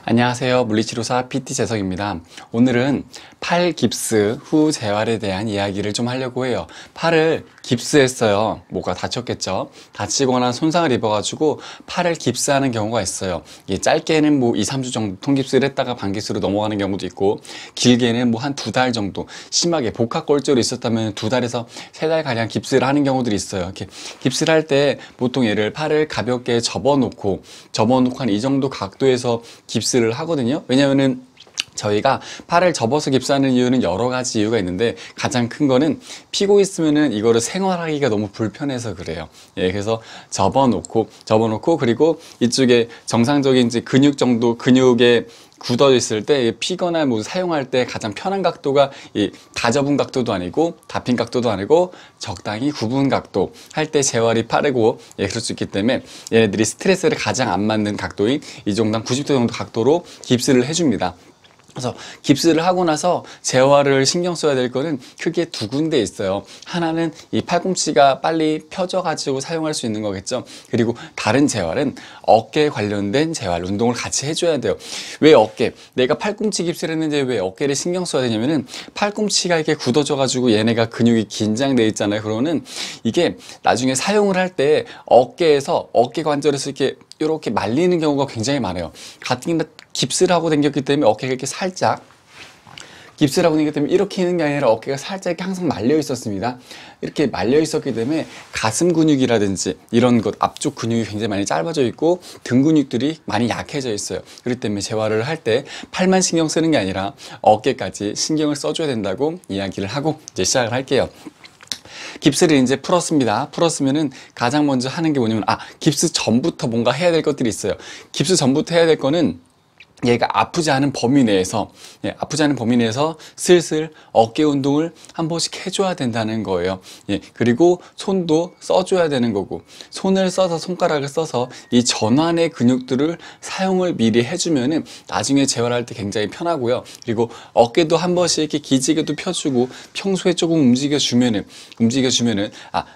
안녕하세요. 물리치료사 PT 재석입니다. 오늘은 팔 깁스 후 재활에 대한 이야기를 좀 하려고 해요. 팔을 깁스했어요. 뭐가 다쳤겠죠? 다치거나 손상을 입어가지고 팔을 깁스하는 경우가 있어요. 이게 짧게는 뭐 2, 3주 정도 통깁스를 했다가 반깁스로 넘어가는 경우도 있고, 길게는 뭐 한 2달 정도, 심하게 복합골절이 있었다면 2달에서 3달가량 깁스를 하는 경우들이 있어요. 이렇게 깁스를 할 때 보통 얘를 팔을 가볍게 접어놓고 한 이 정도 각도에서 깁스를 하거든요. 왜냐면은 저희가 팔을 접어서 깁스하는 이유는 여러 가지 이유가 있는데, 가장 큰 거는 피고 있으면은 이거를 생활하기가 너무 불편해서 그래요. 예, 그래서 접어놓고 그리고 이쪽에 정상적인 이제 근육 정도, 근육에 굳어 있을 때 피거나 뭐 사용할 때 가장 편한 각도가 이 다 접은 각도도 아니고 다 핀 각도도 아니고 적당히 굽은 각도, 할 때 재활이 빠르고, 예, 그럴 수 있기 때문에 얘네들이 스트레스를 가장 안 맞는 각도인 이 정도 한 90도 정도 각도로 깁스를 해줍니다. 그래서 깁스를 하고 나서 재활을 신경 써야 될 거는 크게 두 군데 있어요. 하나는 이 팔꿈치가 빨리 펴져 가지고 사용할 수 있는 거겠죠. 그리고 다른 재활은 어깨 관련된 재활 운동을 같이 해줘야 돼요. 왜 어깨? 내가 팔꿈치 깁스를 했는데 왜 어깨를 신경 써야 되냐면은, 팔꿈치가 이렇게 굳어져 가지고 얘네가 근육이 긴장돼 있잖아요. 그러면 이게 나중에 사용을 할 때 어깨에서, 어깨 관절에서 이렇게 말리는 경우가 굉장히 많아요. 같은 깁스를 하고 다녔기 때문에 어깨가 이렇게 살짝, 깁스를 하고 다녔기 때문에 이렇게 있는 게 아니라 어깨가 살짝 이렇게 항상 말려 있었습니다. 이렇게 말려 있었기 때문에 가슴 근육이라든지 이런 것, 앞쪽 근육이 굉장히 많이 짧아져 있고 등 근육들이 많이 약해져 있어요. 그렇기 때문에 재활을 할 때 팔만 신경 쓰는 게 아니라 어깨까지 신경을 써줘야 된다고 이야기를 하고 이제 시작을 할게요. 깁스를 이제 풀었습니다. 풀었으면은 가장 먼저 하는 게 뭐냐면, 깁스 전부터 뭔가 해야 될 것들이 있어요. 깁스 전부터 해야 될 거는 얘가 아프지 않은 범위 내에서, 아프지 않은 범위 내에서 슬슬 어깨 운동을 한 번씩 해줘야 된다는 거예요. 그리고 손도 써줘야 되는 거고, 손을 써서, 손가락을 써서 이 전완의 근육들을 사용을 미리 해주면은 나중에 재활할 때 굉장히 편하고요. 그리고 어깨도 한 번씩 이렇게 기지개도 펴주고 평소에 조금 움직여주면은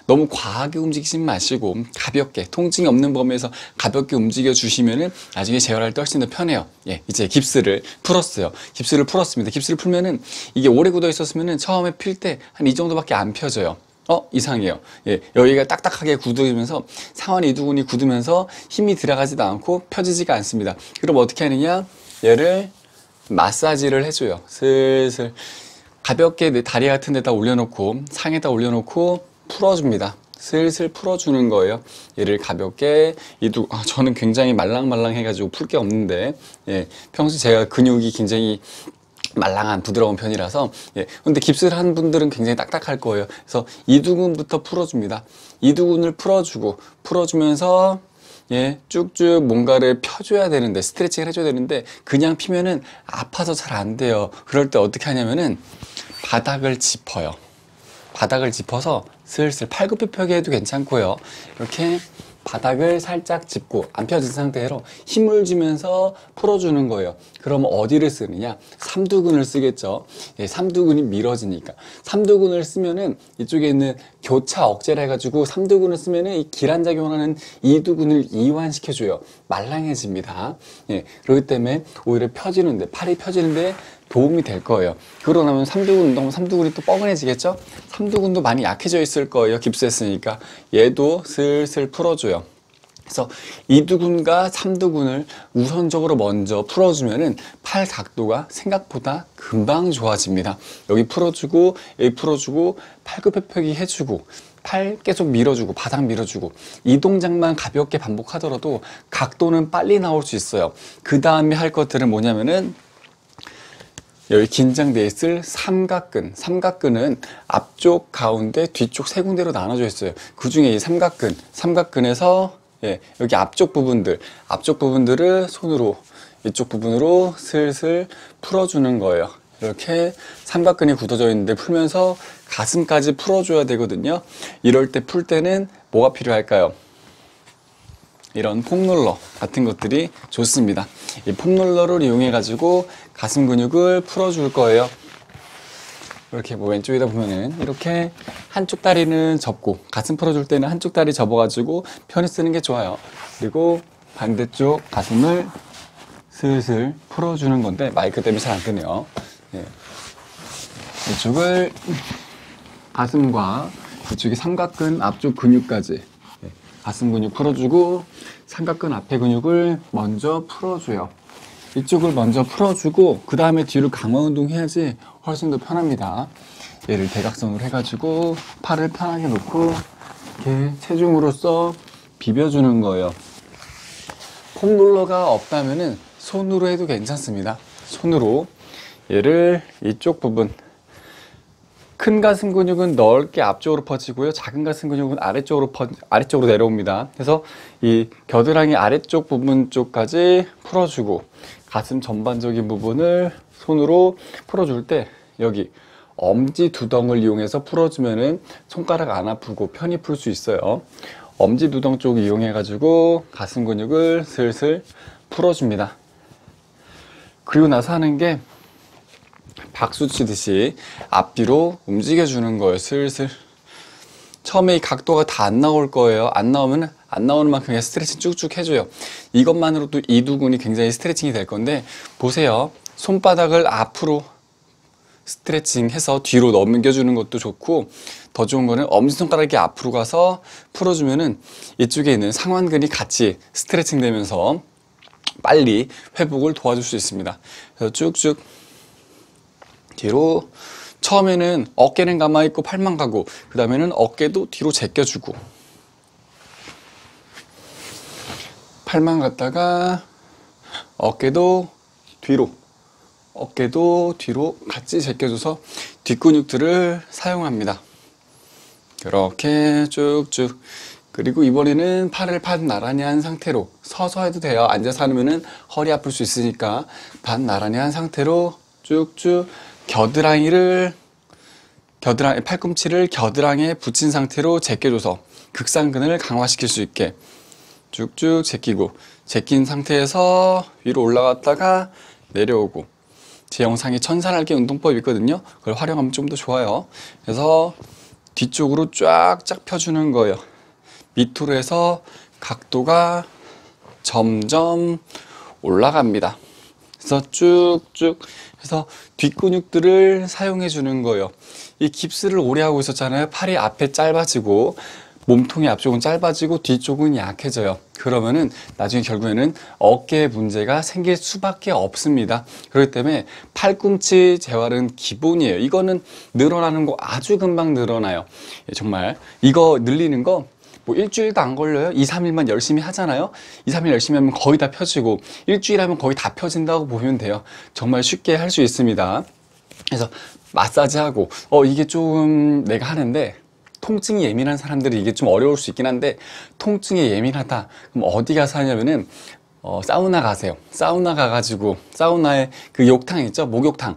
너무 과하게 움직이지 마시고 가볍게, 통증이 없는 범위에서 가볍게 움직여 주시면은 나중에 재활할 때 훨씬 더 편해요. 이제 깁스를 풀었어요. 깁스를 풀었습니다. 깁스를 풀면은 이게 오래 굳어 있었으면은 처음에 필 때 한 이 정도밖에 안 펴져요. 이상해요. 여기가 딱딱하게 굳으면서 상완 이두근이 굳으면서 힘이 들어가지도 않고 펴지지가 않습니다. 그럼 어떻게 하느냐? 얘를 마사지를 해줘요. 슬슬 가볍게 내 다리 같은 데다 올려놓고, 상에다 올려놓고 풀어줍니다. 슬슬 풀어주는 거예요. 얘를 가볍게, 저는 굉장히 말랑말랑 해가지고 풀 게 없는데, 평소 제가 근육이 굉장히 말랑한 부드러운 편이라서, 근데 깁스를 한 분들은 굉장히 딱딱할 거예요. 그래서 이두근부터 풀어줍니다. 이두근을 풀어주면서 쭉쭉 뭔가를 펴줘야 되는데, 스트레칭을 해줘야 되는데, 그냥 피면은 아파서 잘 안 돼요. 그럴 때 어떻게 하냐면은 바닥을 짚어요. 바닥을 짚어서 슬슬 팔굽혀펴기 해도 괜찮고요. 이렇게 바닥을 살짝 짚고 안 펴진 상태로 힘을 주면서 풀어주는 거예요. 그럼 어디를 쓰느냐? 삼두근을 쓰겠죠. 삼두근이 밀어지니까. 삼두근을 쓰면은 이쪽에 있는 교차 억제를 해가지고, 삼두근을 쓰면은 이 기란작용하는 이두근을 이완시켜줘요. 말랑해집니다. 그렇기 때문에 오히려 팔이 펴지는데 도움이 될 거예요. 그러고 나면 삼두근 운동하면 삼두근이 또 뻐근해지겠죠? 삼두근도 많이 약해져 있을 거예요. 깁스했으니까. 얘도 슬슬 풀어줘요. 그래서 이두근과 삼두근을 우선적으로 먼저 풀어주면은 팔 각도가 생각보다 금방 좋아집니다. 여기 풀어주고, 여기 풀어주고, 팔굽혀펴기 해주고, 팔 계속 밀어주고, 바닥 밀어주고, 이 동작만 가볍게 반복하더라도 각도는 빨리 나올 수 있어요. 그 다음에 할 것들은 뭐냐면은, 여기 긴장돼 있을 삼각근은 앞쪽, 가운데, 뒤쪽 세 군데로 나눠져 있어요. 그 중에 이 삼각근에서 여기 앞쪽 부분들을 손으로, 이쪽 부분으로 슬슬 풀어주는 거예요. 이렇게 삼각근이 굳어져 있는데 풀면서 가슴까지 풀어줘야 되거든요. 이럴 때 풀 때는 뭐가 필요할까요? 이런 폼롤러 같은 것들이 좋습니다. 이 폼롤러를 이용해 가지고 가슴 근육을 풀어줄 거예요. 이렇게 뭐 왼쪽에다 보면은 이렇게 한쪽 다리는 접고, 가슴 풀어줄 때는 한쪽 다리 접어가지고 편히 쓰는 게 좋아요. 그리고 반대쪽 가슴을 슬슬 풀어주는 건데 마이크 때문에 잘 안 되네요. 예. 이쪽을 가슴과 이쪽이 삼각근 앞쪽 근육까지 가슴 근육 풀어주고 삼각근 앞에 근육을 먼저 풀어줘요. 이쪽을 먼저 풀어주고 그 다음에 뒤로 강화 운동 해야지 훨씬 더 편합니다. 얘를 대각선으로 해가지고 팔을 편하게 놓고 이렇게 체중으로서 비벼주는 거예요. 폼롤러가 없다면은 손으로 해도 괜찮습니다. 손으로 얘를 이쪽 부분, 큰 가슴 근육은 넓게 앞쪽으로 퍼지고요. 작은 가슴 근육은 아래쪽으로 내려옵니다. 그래서 이 겨드랑이 아래쪽 부분 쪽까지 풀어주고 가슴 전반적인 부분을 손으로 풀어줄 때 여기 엄지 두덩을 이용해서 풀어주면은 손가락 안 아프고 편히 풀 수 있어요. 엄지 두덩 쪽 이용해 가지고 가슴 근육을 슬슬 풀어줍니다. 그리고 나서 하는 게 박수 치듯이 앞뒤로 움직여주는 거예요. 슬슬. 처음에 이 각도가 다 안 나올 거예요. 안 나오면 안 나오는 만큼 그냥 스트레칭 쭉쭉 해줘요. 이것만으로도 이두근이 굉장히 스트레칭이 될 건데 보세요. 손바닥을 앞으로 스트레칭 해서 뒤로 넘겨주는 것도 좋고 더 좋은 거는 엄지손가락이 앞으로 가서 풀어주면은 이쪽에 있는 상완근이 같이 스트레칭 되면서 빨리 회복을 도와줄 수 있습니다. 그래서 쭉쭉 뒤로 처음에는 어깨는 가만히 있고 팔만 가고 그 다음에는 어깨도 뒤로 제껴주고 팔만 갔다가 어깨도 뒤로 같이 제껴줘서 뒷근육들을 사용합니다. 이렇게 쭉쭉. 그리고 이번에는 팔을 반 나란히 한 상태로 서서 해도 돼요. 앉아서 하면은 허리 아플 수 있으니까 반 나란히 한 상태로 쭉쭉 팔꿈치를 겨드랑이에 붙인 상태로 제껴줘서 극상근을 강화시킬 수 있게 쭉쭉 제끼고 제낀 상태에서 위로 올라갔다가 내려오고 제 영상에 천사날개 운동법이 있거든요. 그걸 활용하면 좀 더 좋아요. 그래서 뒤쪽으로 쫙쫙 펴주는 거예요. 밑으로 해서 각도가 점점 올라갑니다. 그래서 쭉쭉 해서 뒷근육들을 사용해 주는 거예요. 이 깁스를 오래 하고 있었잖아요. 팔이 앞에 짧아지고 몸통이 앞쪽은 짧아지고 뒤쪽은 약해져요. 그러면은 나중에 결국에는 어깨에 문제가 생길 수밖에 없습니다. 그렇기 때문에 팔꿈치 재활은 기본이에요. 이거는 늘어나는 거 아주 금방 늘어나요. 정말 이거 늘리는 거 뭐 일주일도 안 걸려요. 2, 3일만 열심히 하잖아요. 2, 3일 열심히 하면 거의 다 펴지고 일주일 하면 거의 다 펴진다고 보면 돼요. 정말 쉽게 할 수 있습니다. 그래서 마사지하고 이게 좀 내가 하는데 통증이 예민한 사람들이 이게 좀 어려울 수 있긴 한데 통증에 예민하다 그럼 어디 가서 하냐면은 사우나 가세요. 사우나 가가지고 사우나에 그 욕탕 있죠? 목욕탕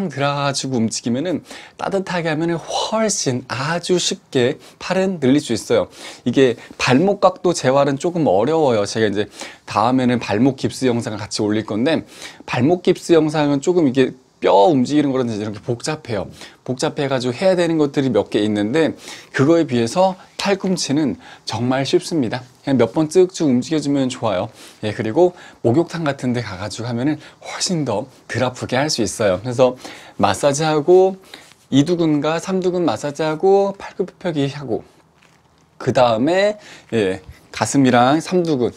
들어가가지고 움직이면은 따뜻하게 하면은 훨씬 아주 쉽게 팔은 늘릴 수 있어요. 이게 발목 각도 재활은 조금 어려워요. 제가 이제 다음에는 발목 깁스 영상을 같이 올릴 건데 발목 깁스 영상은 조금 이게 뼈 움직이는 거라든지 이렇게 복잡해요. 복잡해가지고 해야 되는 것들이 몇 개 있는데 그거에 비해서 팔꿈치는 정말 쉽습니다. 그냥 몇 번 쓱쭉 움직여주면 좋아요. 예, 그리고 목욕탕 같은 데 가가지고 하면은 훨씬 더 덜 아프게 할 수 있어요. 그래서 마사지하고 이두근과 삼두근 마사지하고 팔굽혀펴기 하고 그 다음에 가슴이랑 삼두근,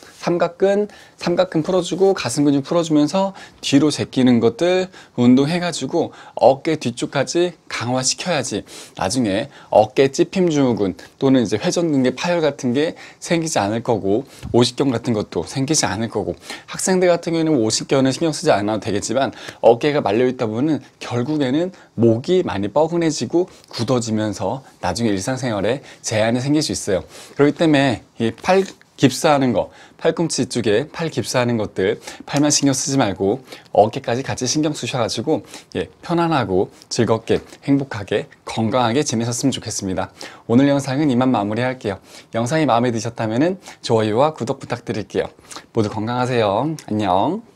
삼각근 풀어주고 가슴 근육 풀어주면서 뒤로 제끼는 것들 운동해가지고 어깨 뒤쪽까지 강화시켜야지 나중에 어깨 찝힘 증후군 또는 이제 회전근개 파열 같은 게 생기지 않을 거고 오십견 같은 것도 생기지 않을 거고 학생들 같은 경우에는 오십견은 신경 쓰지 않아도 되겠지만 어깨가 말려있다 보면 결국에는 목이 많이 뻐근해지고 굳어지면서 나중에 일상생활에 제한이 생길 수 있어요. 그렇기 때문에 이 팔 깁스하는 거, 팔꿈치 쪽에 팔 깁스하는 것들 팔만 신경 쓰지 말고 어깨까지 같이 신경 쓰셔가지고 편안하고 즐겁게 행복하게 건강하게 지내셨으면 좋겠습니다. 오늘 영상은 이만 마무리할게요. 영상이 마음에 드셨다면 좋아요와 구독 부탁드릴게요. 모두 건강하세요. 안녕.